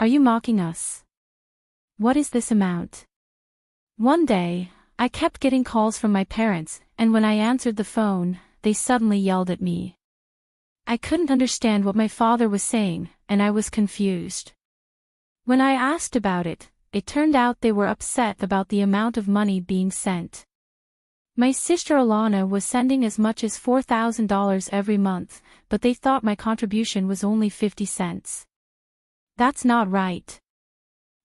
Are you mocking us? What is this amount? One day, I kept getting calls from my parents, and when I answered the phone, they suddenly yelled at me. I couldn't understand what my father was saying, and I was confused. When I asked about it, it turned out they were upset about the amount of money being sent. My sister Alana was sending as much as $4,000 every month, but they thought my contribution was only 50 cents. That's not right.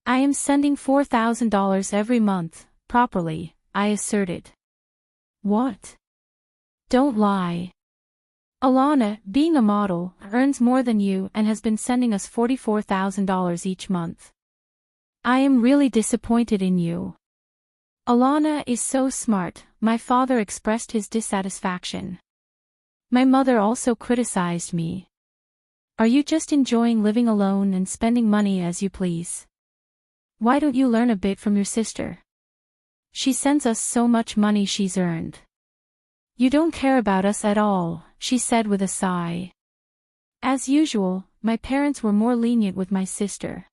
I am sending $4,000 every month, properly, I asserted. What? Don't lie. Alana, being a model, earns more than you and has been sending us $44,000 each month. I am really disappointed in you. Alana is so smart, my father expressed his dissatisfaction. My mother also criticized me. Are you just enjoying living alone and spending money as you please? Why don't you learn a bit from your sister? She sends us so much money she's earned. You don't care about us at all, she said with a sigh. As usual, my parents were more lenient with my sister.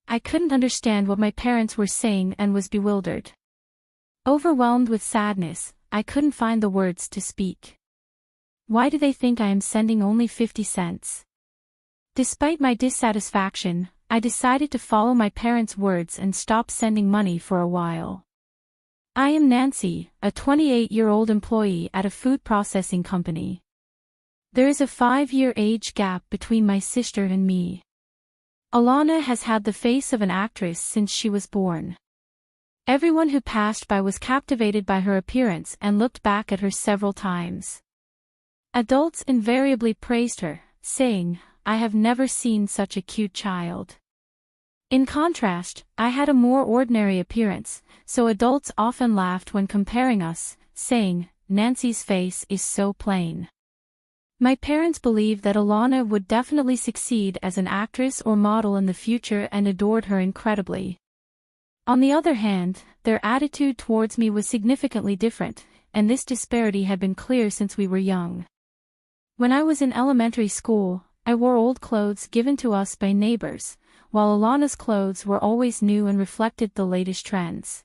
I couldn't understand what my parents were saying and was bewildered. Overwhelmed with sadness, I couldn't find the words to speak. Why do they think I am sending only 50 cents? Despite my dissatisfaction, I decided to follow my parents' words and stop sending money for a while. I am Nancy, a 28-year-old employee at a food processing company. There is a 5-year age gap between my sister and me. Alana has had the face of an actress since she was born. Everyone who passed by was captivated by her appearance and looked back at her several times. Adults invariably praised her, saying, "I have never seen such a cute child." In contrast, I had a more ordinary appearance, so adults often laughed when comparing us, saying, "Nancy's face is so plain." My parents believed that Alana would definitely succeed as an actress or model in the future and adored her incredibly. On the other hand, their attitude towards me was significantly different, and this disparity had been clear since we were young. When I was in elementary school, I wore old clothes given to us by neighbors, while Alana's clothes were always new and reflected the latest trends.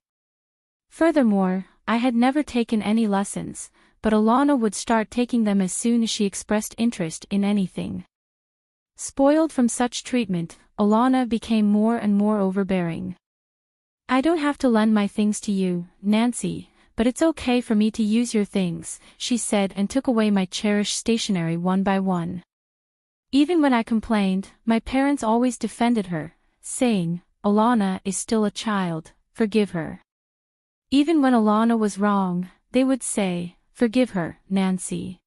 Furthermore, I had never taken any lessons, but Alana would start taking them as soon as she expressed interest in anything. Spoiled from such treatment, Alana became more and more overbearing. "I don't have to lend my things to you, Nancy, but it's okay for me to use your things," she said and took away my cherished stationery one by one. Even when I complained, my parents always defended her, saying, "Alana is still a child, forgive her." Even when Alana was wrong, they would say, "Forgive her, Nancy.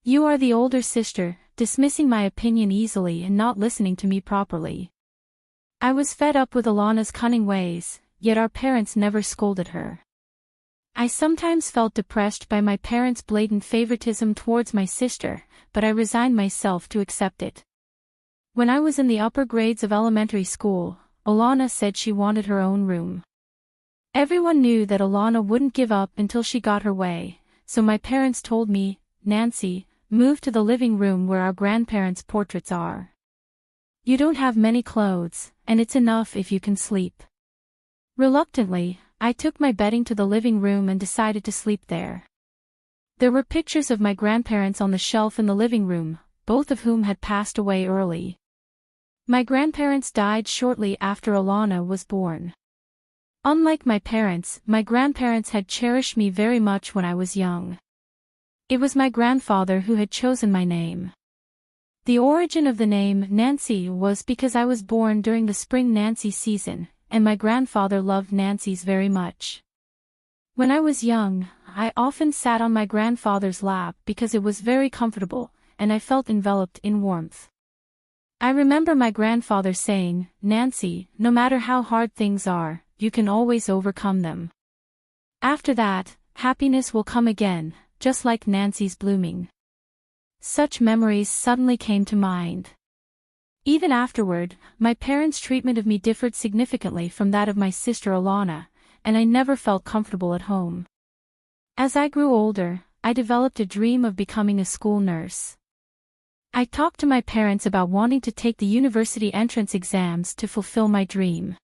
You are the older sister," dismissing my opinion easily and not listening to me properly. I was fed up with Alana's cunning ways, yet our parents never scolded her. I sometimes felt depressed by my parents' blatant favoritism towards my sister, but I resigned myself to accept it. When I was in the upper grades of elementary school, Alana said she wanted her own room. Everyone knew that Alana wouldn't give up until she got her way, so my parents told me, "Nancy, move to the living room where our grandparents' portraits are. You don't have many clothes, and it's enough if you can sleep." Reluctantly, I took my bedding to the living room and decided to sleep there. There were pictures of my grandparents on the shelf in the living room, both of whom had passed away early. My grandparents died shortly after Alana was born. Unlike my parents, my grandparents had cherished me very much when I was young. It was my grandfather who had chosen my name. The origin of the name Nancy was because I was born during the spring Nancy season, and my grandfather loved Nancy's very much. When I was young, I often sat on my grandfather's lap because it was very comfortable, and I felt enveloped in warmth. I remember my grandfather saying, "Nancy, no matter how hard things are, you can always overcome them. After that, happiness will come again, just like Nancy's blooming." Such memories suddenly came to mind. Even afterward, my parents' treatment of me differed significantly from that of my sister Alana, and I never felt comfortable at home. As I grew older, I developed a dream of becoming a school nurse. I talked to my parents about wanting to take the university entrance exams to fulfill my dream.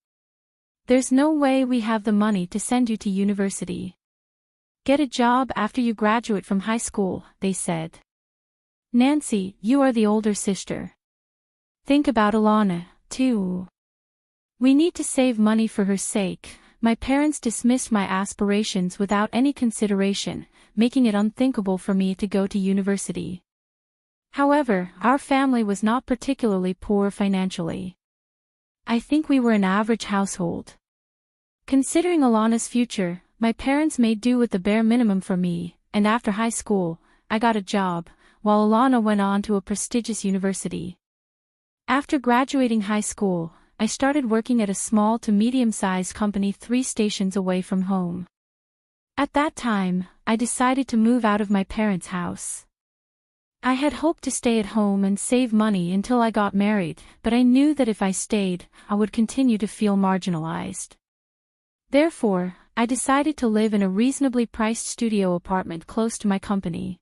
There's no way we have the money to send you to university. Get a job after you graduate from high school, they said. Nancy, you are the older sister. Think about Alana, too. We need to save money for her sake. My parents dismissed my aspirations without any consideration, making it unthinkable for me to go to university. However, our family was not particularly poor financially. I think we were an average household. Considering Alana's future, my parents made do with the bare minimum for me, and after high school, I got a job, while Alana went on to a prestigious university. After graduating high school, I started working at a small to medium-sized company 3 stations away from home. At that time, I decided to move out of my parents' house. I had hoped to stay at home and save money until I got married, but I knew that if I stayed, I would continue to feel marginalized. Therefore, I decided to live in a reasonably priced studio apartment close to my company.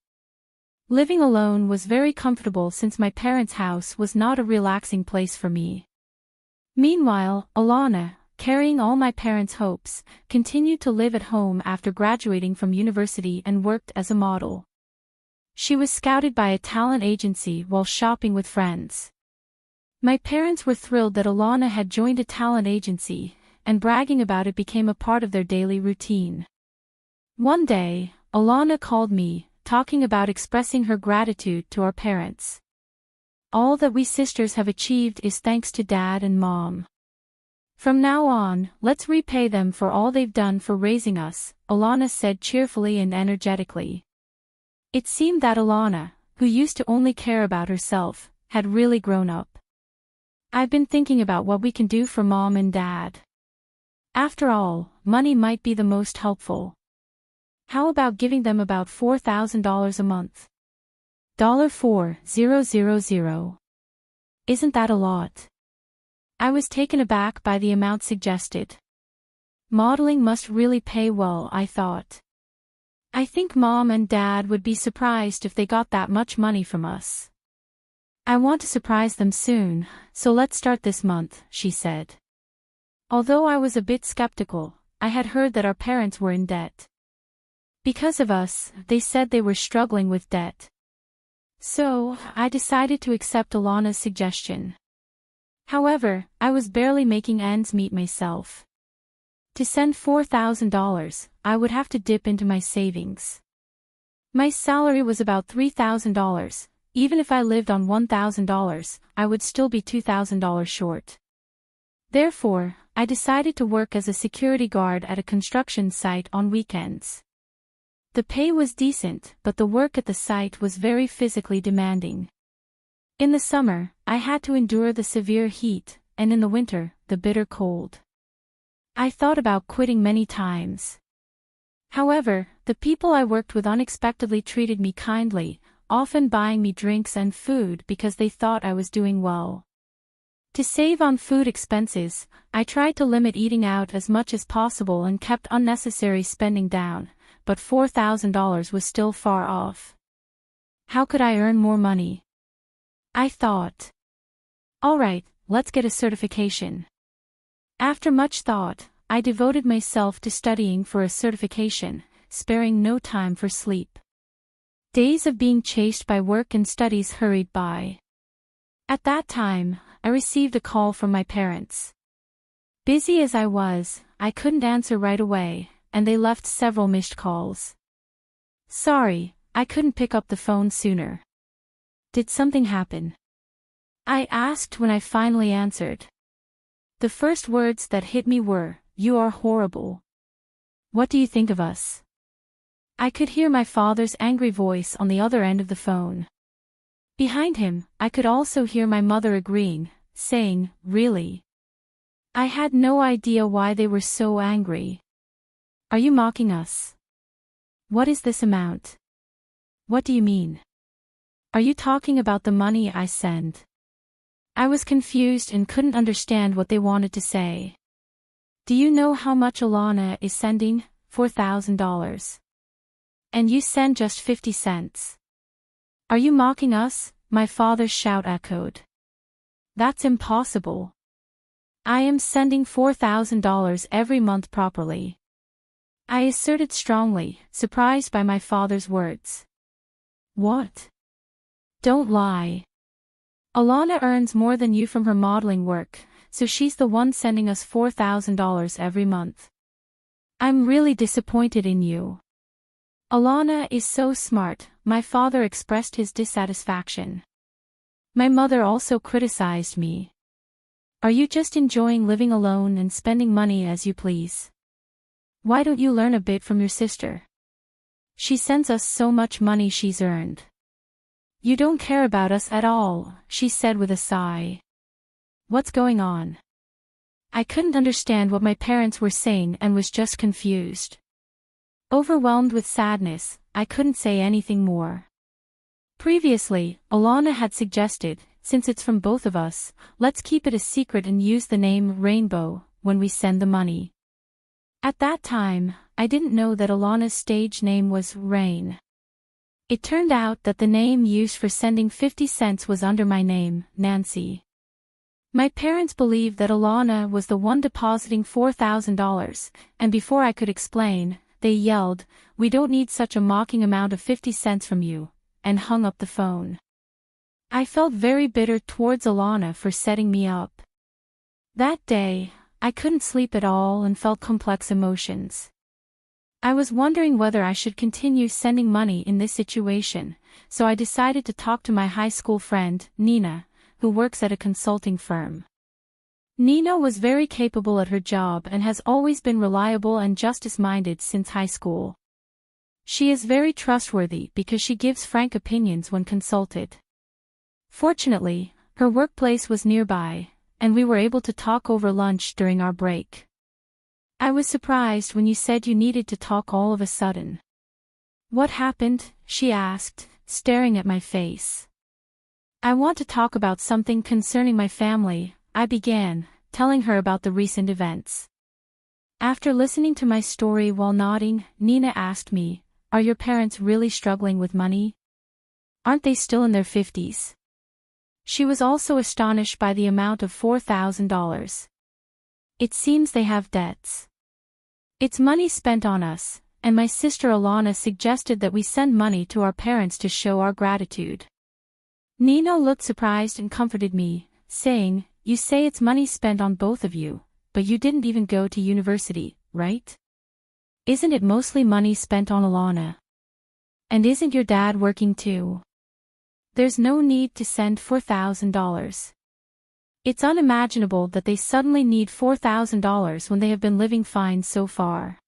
Living alone was very comfortable since my parents' house was not a relaxing place for me. Meanwhile, Alana, carrying all my parents' hopes, continued to live at home after graduating from university and worked as a model. She was scouted by a talent agency while shopping with friends. My parents were thrilled that Alana had joined a talent agency, and bragging about it became a part of their daily routine. One day, Alana called me, talking about expressing her gratitude to our parents. All that we sisters have achieved is thanks to Dad and Mom. From now on, let's repay them for all they've done for raising us, Alana said cheerfully and energetically. It seemed that Alana, who used to only care about herself, had really grown up. I've been thinking about what we can do for Mom and Dad. After all, money might be the most helpful. How about giving them about $4,000 a month? $4,000. Isn't that a lot? I was taken aback by the amount suggested. Modeling must really pay well, I thought. I think Mom and Dad would be surprised if they got that much money from us. I want to surprise them soon, so let's start this month, she said. Although I was a bit skeptical, I had heard that our parents were in debt. Because of us, they said they were struggling with debt. So, I decided to accept Alana's suggestion. However, I was barely making ends meet myself. To send $4,000, I would have to dip into my savings. My salary was about $3,000, even if I lived on $1,000, I would still be $2,000 short. Therefore, I decided to work as a security guard at a construction site on weekends. The pay was decent, but the work at the site was very physically demanding. In the summer, I had to endure the severe heat, and in the winter, the bitter cold. I thought about quitting many times. However, the people I worked with unexpectedly treated me kindly, often buying me drinks and food because they thought I was doing well. To save on food expenses, I tried to limit eating out as much as possible and kept unnecessary spending down, but $4,000 was still far off. How could I earn more money? I thought. All right, let's get a certification. After much thought, I devoted myself to studying for a certification, sparing no time for sleep. Days of being chased by work and studies hurried by. At that time, I received a call from my parents. Busy as I was, I couldn't answer right away, and they left several missed calls. Sorry, I couldn't pick up the phone sooner. Did something happen? I asked when I finally answered. The first words that hit me were, "You are horrible. What do you think of us?" I could hear my father's angry voice on the other end of the phone. Behind him, I could also hear my mother agreeing, saying, "Really?" I had no idea why they were so angry. Are you mocking us? What is this amount? What do you mean? Are you talking about the money I send? I was confused and couldn't understand what they wanted to say. Do you know how much Alana is sending? $4,000. And you send just 50 cents. Are you mocking us? my father's shout echoed. That's impossible. I am sending $4,000 every month properly. I asserted strongly, surprised by my father's words. What? Don't lie. Alana earns more than you from her modeling work, so she's the one sending us $4,000 every month. I'm really disappointed in you. Alana is so smart, my father expressed his dissatisfaction. My mother also criticized me. Are you just enjoying living alone and spending money as you please? Why don't you learn a bit from your sister? She sends us so much money she's earned. You don't care about us at all, she said with a sigh. What's going on? I couldn't understand what my parents were saying and was just confused. Overwhelmed with sadness, I couldn't say anything more. Previously, Alana had suggested, since it's from both of us, let's keep it a secret and use the name Rainbow when we send the money. At that time, I didn't know that Alana's stage name was Rain. It turned out that the name used for sending 50 cents was under my name, Nancy. My parents believed that Alana was the one depositing $4,000, and before I could explain, they yelled, "We don't need such a mocking amount of 50 cents from you," and hung up the phone. I felt very bitter towards Alana for setting me up. That day, I couldn't sleep at all and felt complex emotions. I was wondering whether I should continue sending money in this situation, so I decided to talk to my high school friend, Nina, who works at a consulting firm. Nina was very capable at her job and has always been reliable and justice-minded since high school. She is very trustworthy because she gives frank opinions when consulted. Fortunately, her workplace was nearby, and we were able to talk over lunch during our break. I was surprised when you said you needed to talk all of a sudden. What happened? She asked, staring at my face. I want to talk about something concerning my family, I began, telling her about the recent events. After listening to my story while nodding, Nina asked me, "Are your parents really struggling with money? Aren't they still in their 50s? She was also astonished by the amount of $4,000. It seems they have debts. It's money spent on us, and my sister Alana suggested that we send money to our parents to show our gratitude. Nina looked surprised and comforted me, saying, "You say it's money spent on both of you, but you didn't even go to university, right? Isn't it mostly money spent on Alana? And isn't your dad working too? There's no need to send $4,000. It's unimaginable that they suddenly need $4,000 when they have been living fine so far.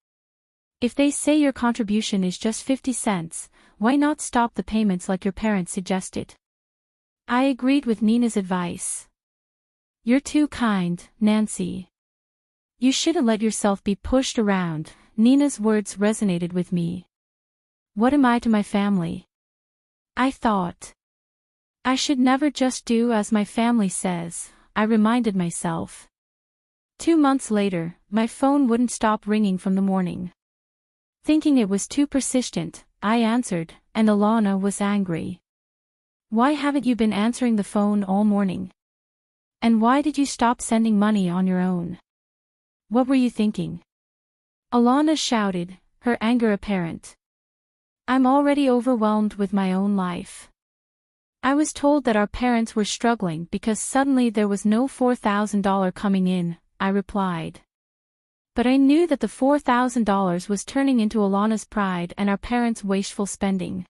If they say your contribution is just 50 cents, why not stop the payments like your parents suggested?" I agreed with Nina's advice. "You're too kind, Nancy. You shouldn't let yourself be pushed around," Nina's words resonated with me. What am I to my family? I thought. I should never just do as my family says, I reminded myself. 2 months later, my phone wouldn't stop ringing from the morning. Thinking it was too persistent, I answered, and Alana was angry. "Why haven't you been answering the phone all morning? And why did you stop sending money on your own? What were you thinking?" Alana shouted, her anger apparent. "I'm already overwhelmed with my own life. I was told that our parents were struggling because suddenly there was no $4,000 coming in," I replied. But I knew that the $4,000 was turning into Alana's pride and our parents' wasteful spending.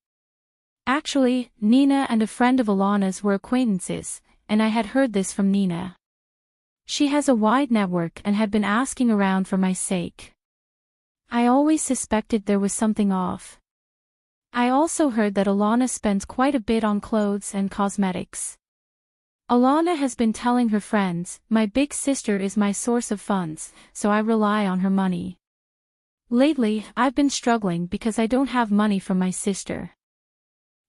Actually, Nina and a friend of Alana's were acquaintances, and I had heard this from Nina. She has a wide network and had been asking around for my sake. I always suspected there was something off. I also heard that Alana spends quite a bit on clothes and cosmetics. Alana has been telling her friends, "My big sister is my source of funds, so I rely on her money." Lately, I've been struggling because I don't have money from my sister.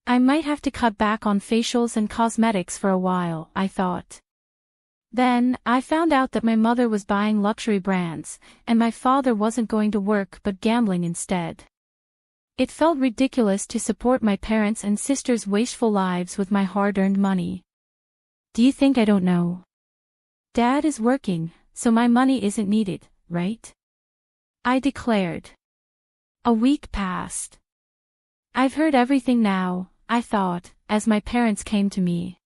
I might have to cut back on facials and cosmetics for a while, I thought. Then, I found out that my mother was buying luxury brands, and my father wasn't going to work but gambling instead. It felt ridiculous to support my parents' and sister's wasteful lives with my hard-earned money. Do you think I don't know? Dad is working, so my money isn't needed, right? I declared. A week passed. I've heard everything now, I thought, as my parents came to me.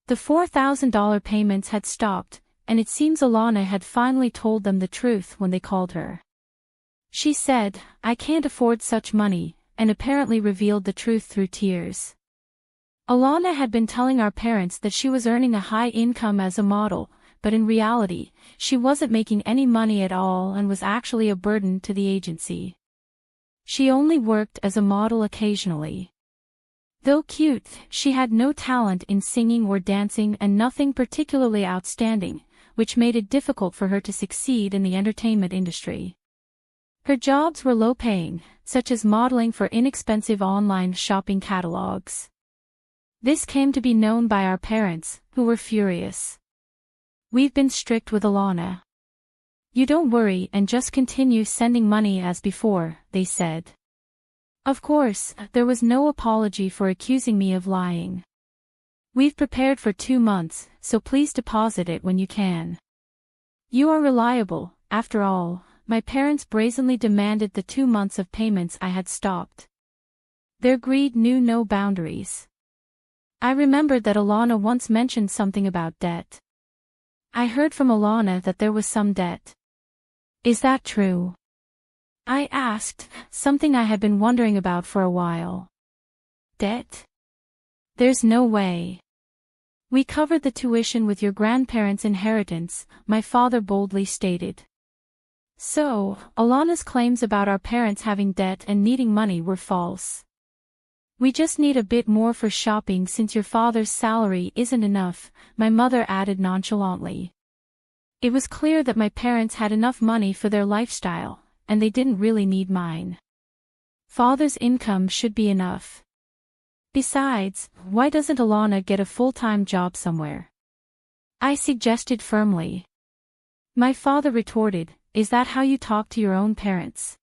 The $4,000 payments had stopped, and it seems Alana had finally told them the truth when they called her. She said, "I can't afford such money," and apparently revealed the truth through tears. Alana had been telling our parents that she was earning a high income as a model, but in reality, she wasn't making any money at all and was actually a burden to the agency. She only worked as a model occasionally. Though cute, she had no talent in singing or dancing and nothing particularly outstanding, which made it difficult for her to succeed in the entertainment industry. Her jobs were low-paying, such as modeling for inexpensive online shopping catalogs. This came to be known by our parents, who were furious. "We've been strict with Alana. You don't worry and just continue sending money as before," they said. Of course, there was no apology for accusing me of lying. "We've prepared for 2 months, so please deposit it when you can." You are reliable, after all. My parents brazenly demanded the 2 months of payments I had stopped. Their greed knew no boundaries. I remembered that Alana once mentioned something about debt. I heard from Alana that there was some debt. Is that true? I asked, something I had been wondering about for a while. Debt? There's no way. We covered the tuition with your grandparents' inheritance, my father boldly stated. So, Alana's claims about our parents having debt and needing money were false. "We just need a bit more for shopping since your father's salary isn't enough," my mother added nonchalantly. It was clear that my parents had enough money for their lifestyle, and they didn't really need mine. Father's income should be enough. Besides, why doesn't Alana get a full-time job somewhere? I suggested firmly. My father retorted, "Is that how you talk to your own parents?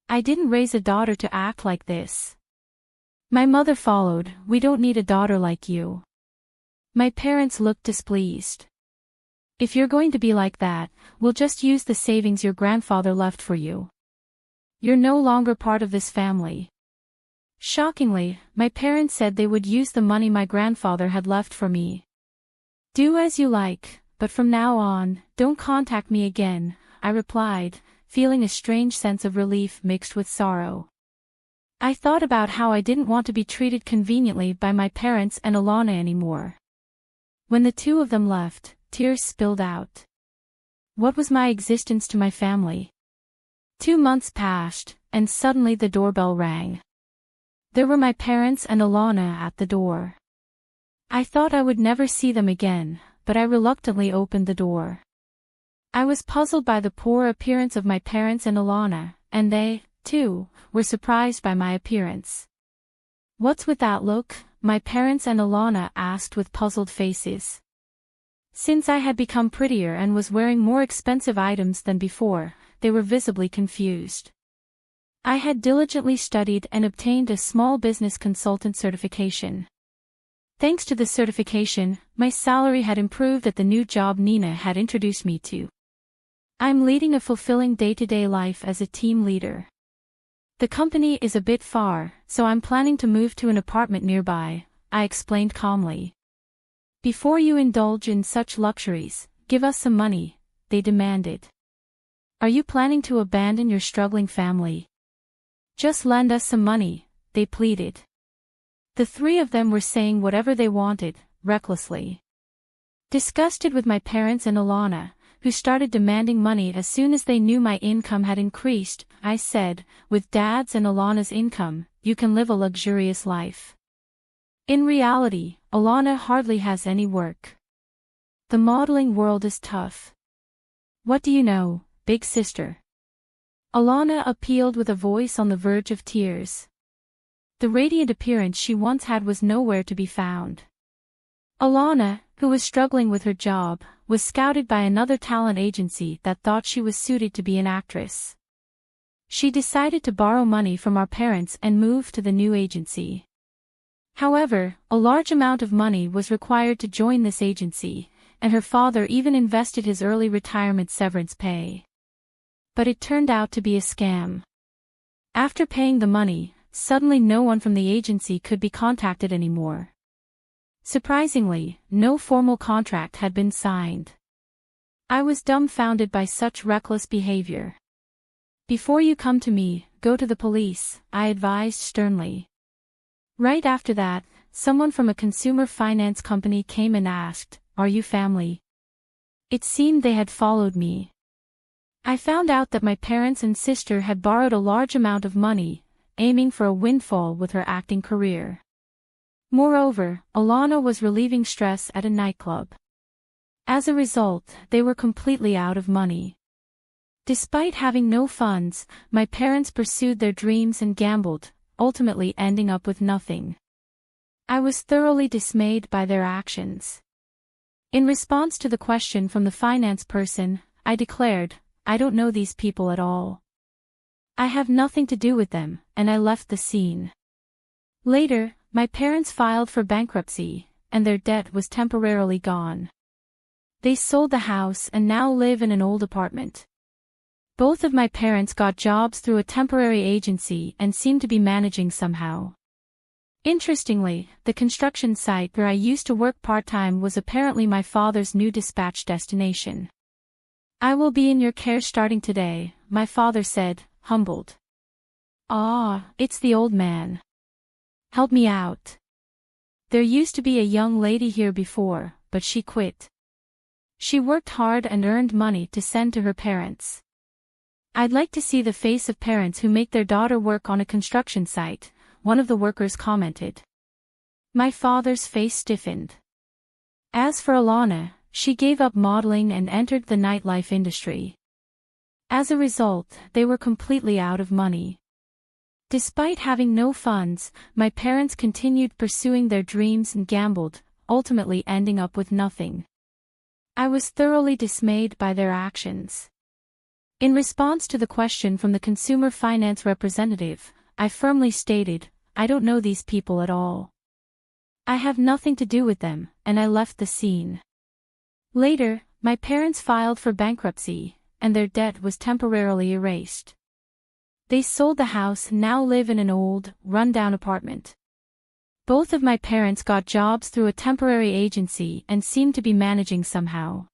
I didn't raise a daughter to act like this." My mother followed, "We don't need a daughter like you." My parents looked displeased. "If you're going to be like that, we'll just use the savings your grandfather left for you. You're no longer part of this family." Shockingly, my parents said they would use the money my grandfather had left for me. "Do as you like, but from now on, don't contact me again," I replied, feeling a strange sense of relief mixed with sorrow. I thought about how I didn't want to be treated conveniently by my parents and Alana anymore. When the two of them left, tears spilled out. What was my existence to my family? 2 months passed, and suddenly the doorbell rang. There were my parents and Alana at the door. I thought I would never see them again, but I reluctantly opened the door. I was puzzled by the poor appearance of my parents and Alana, and they, too, were surprised by my appearance. "What's with that look?" my parents and Alana asked with puzzled faces. Since I had become prettier and was wearing more expensive items than before, they were visibly confused. I had diligently studied and obtained a small business consultant certification. Thanks to the certification, my salary had improved at the new job Nina had introduced me to. I'm leading a fulfilling day-to-day life as a team leader. The company is a bit far, so I'm planning to move to an apartment nearby, I explained calmly. "Before you indulge in such luxuries, give us some money," they demanded. "Are you planning to abandon your struggling family? Just lend us some money," they pleaded. The three of them were saying whatever they wanted, recklessly. Disgusted with my parents and Alana, who started demanding money as soon as they knew my income had increased, I said, "With Dad's and Alana's income, you can live a luxurious life." In reality, Alana hardly has any work. The modeling world is tough. "What do you know, big sister?" Alana appealed with a voice on the verge of tears. The radiant appearance she once had was nowhere to be found. Alana, who was struggling with her job, was scouted by another talent agency that thought she was suited to be an actress. She decided to borrow money from our parents and move to the new agency. However, a large amount of money was required to join this agency, and her father even invested his early retirement severance pay. But it turned out to be a scam. After paying the money, suddenly no one from the agency could be contacted anymore. Surprisingly, no formal contract had been signed. I was dumbfounded by such reckless behavior. "Before you come to me, go to the police," I advised sternly. Right after that, someone from a consumer finance company came and asked, "Are you family?" It seemed they had followed me. I found out that my parents and sister had borrowed a large amount of money, aiming for a windfall with her acting career. Moreover, Alana was relieving stress at a nightclub. As a result, they were completely out of money. Despite having no funds, my parents pursued their dreams and gambled, ultimately ending up with nothing. I was thoroughly dismayed by their actions. In response to the question from the finance person, I declared, "I don't know these people at all. I have nothing to do with them," and I left the scene. Later, my parents filed for bankruptcy, and their debt was temporarily gone. They sold the house and now live in an old apartment. Both of my parents got jobs through a temporary agency and seem to be managing somehow. Interestingly, the construction site where I used to work part-time was apparently my father's new dispatch destination. "I will be in your care starting today," my father said, humbled. "Ah, it's the old man. Help me out. There used to be a young lady here before, but she quit. She worked hard and earned money to send to her parents. I'd like to see the face of parents who make their daughter work on a construction site," one of the workers commented. My father's face stiffened. As for Alana, she gave up modeling and entered the nightlife industry. As a result, they were completely out of money. Despite having no funds, my parents continued pursuing their dreams and gambled, ultimately ending up with nothing. I was thoroughly dismayed by their actions. In response to the question from the consumer finance representative, I firmly stated, "I don't know these people at all. I have nothing to do with them," and I left the scene. Later, my parents filed for bankruptcy, and their debt was temporarily erased. They sold the house and now live in an old, run-down apartment. Both of my parents got jobs through a temporary agency and seem to be managing somehow.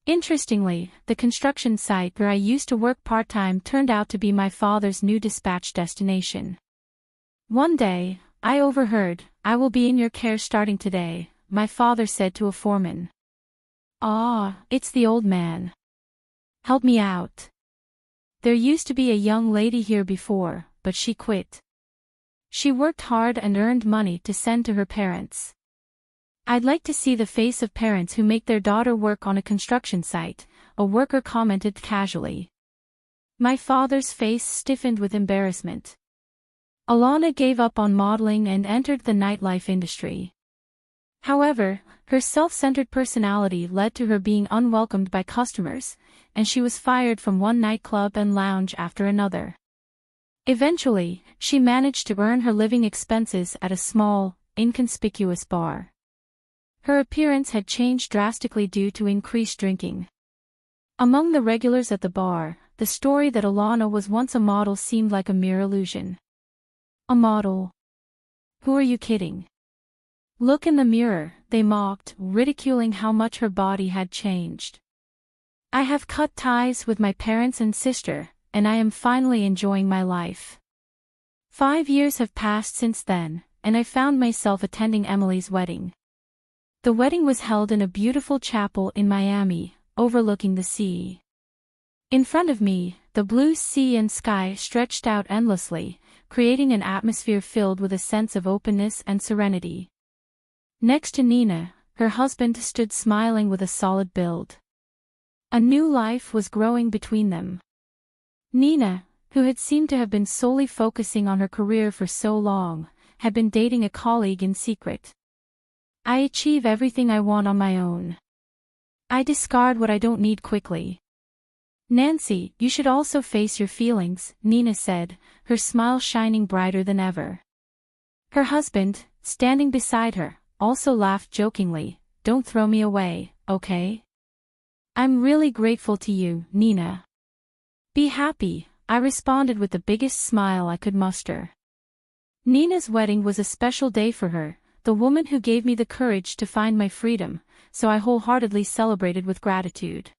Interestingly, the construction site where I used to work part-time turned out to be my father's new dispatch destination. One day, I overheard, "I will be in your care starting today," my father said to a foreman. "Ah, it's the old man. Help me out. There used to be a young lady here before, but she quit. She worked hard and earned money to send to her parents. I'd like to see the face of parents who make their daughter work on a construction site," a worker commented casually. My father's face stiffened with embarrassment. Alana gave up on modeling and entered the nightlife industry. However, her self-centered personality led to her being unwelcomed by customers, and she was fired from one nightclub and lounge after another. Eventually, she managed to earn her living expenses at a small, inconspicuous bar. Her appearance had changed drastically due to increased drinking. Among the regulars at the bar, the story that Alana was once a model seemed like a mere illusion. "A model? Who are you kidding? Look in the mirror," they mocked, ridiculing how much her body had changed. "I have cut ties with my parents and sister, and I am finally enjoying my life. 5 years have passed since then, and I found myself attending Emily's wedding. The wedding was held in a beautiful chapel in Miami, overlooking the sea. In front of me, the blue sea and sky stretched out endlessly, creating an atmosphere filled with a sense of openness and serenity. Next to Nina, her husband stood smiling with a solid build. A new life was growing between them. Nina, who had seemed to have been solely focusing on her career for so long, had been dating a colleague in secret. "I achieve everything I want on my own. I discard what I don't need quickly. Nancy, you should also face your feelings, Nina said, her smile shining brighter than ever. Her husband, standing beside her, also laughed jokingly. Don't throw me away, okay? I'm really grateful to you, Nina. Be happy, I responded with the biggest smile I could muster. Nina's wedding was a special day for her, the woman who gave me the courage to find my freedom, so I wholeheartedly celebrated with gratitude.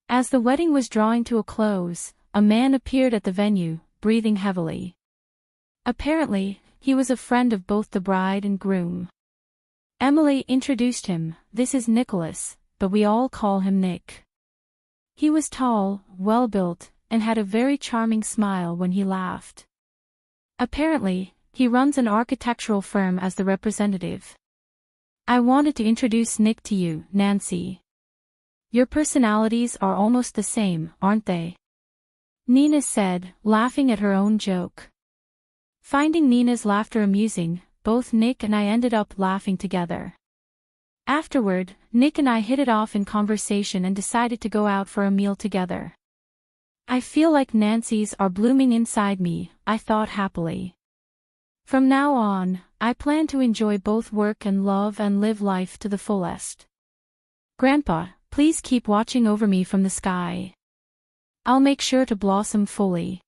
As the wedding was drawing to a close, a man appeared at the venue, breathing heavily. Apparently, he was a friend of both the bride and groom. Emily introduced him. This is Nicholas, but we all call him Nick. He was tall, well-built, and had a very charming smile when he laughed. Apparently, he runs an architectural firm as the representative. I wanted to introduce Nick to you, Nancy. Your personalities are almost the same, aren't they? Nina said, laughing at her own joke. Finding Nina's laughter amusing, both Nick and I ended up laughing together. Afterward, Nick and I hit it off in conversation and decided to go out for a meal together. I feel like Nancy's are blooming inside me, I thought happily. From now on, I plan to enjoy both work and love and live life to the fullest. Grandpa, please keep watching over me from the sky. I'll make sure to blossom fully.